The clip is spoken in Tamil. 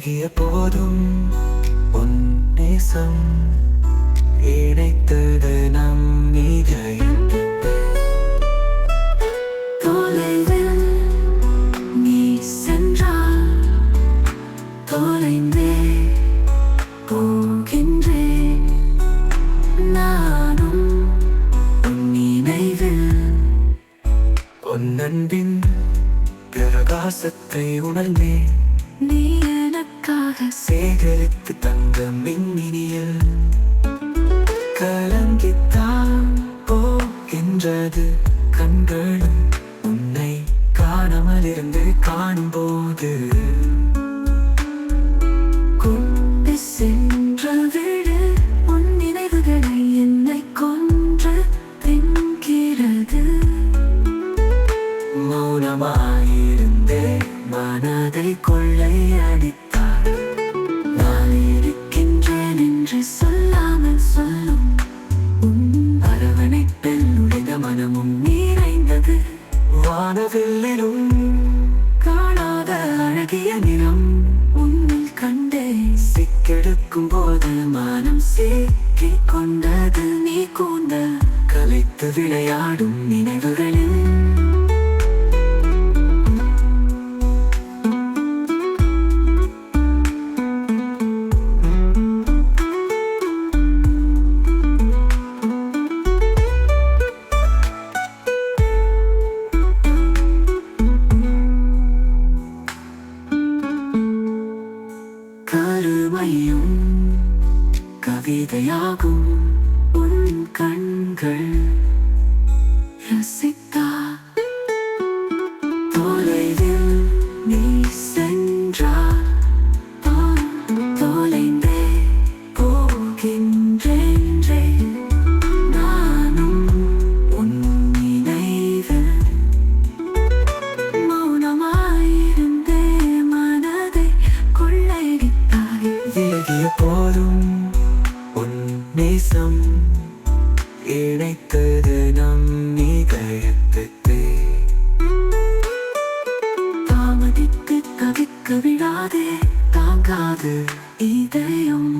விலகிய போதும் உன் நேசம் இணைத்தது நம் இதயத்தை. தொலைவில் நீ சென்றால் தொலைந்தே போகின்றேன். நானும் உன் நினைவில் உன் அன்பின் பிரகாசத்தை உணர்ந்தேன். நீ எனக்காக சேகரித்து தந்த மின்மினியில் கலங்கித்தான் போகின்றது கண்களும் உன்னை காணாமல் இருந்து காணும்போது. கொண்டு சென்ற விடு உன் நினைவுகளை என்னை கொன்று தின்கிறது. மௌனமாயிருந்தே மனதை கொள்ளையடித்தார். நான் இருக்கின்றேன் என்று சொல்லாமல் சொல்லும் உன் அரவணைப்பில் நுழைந்த மனமும் நிறைந்தது. வானவில்லிலும் காணாத அழகிய நிறம் உன்னில் கண்டே. சிக்கெடுக்கும் போது மனம் சிக்கிக் கொண்டது. நீ கூந்த கலைத்து விளையாடும் நினைவுகளில் கருமையும் கவிதையாகும் உன் கண்கள் ரசித்தா. தொலைவில் நீ சென்றால் தொலைந்தே போகின்றேன். நானும் உன் நினைவில் மௌனமாயிருந்தே மனதை கொள்ளையடித்தாய். விலகிய போதும் உன் நேசம் இணைத்தது நம் இதயத்தை. தாமதித்து தவிக்க விடாதே தாங்காது இதயம்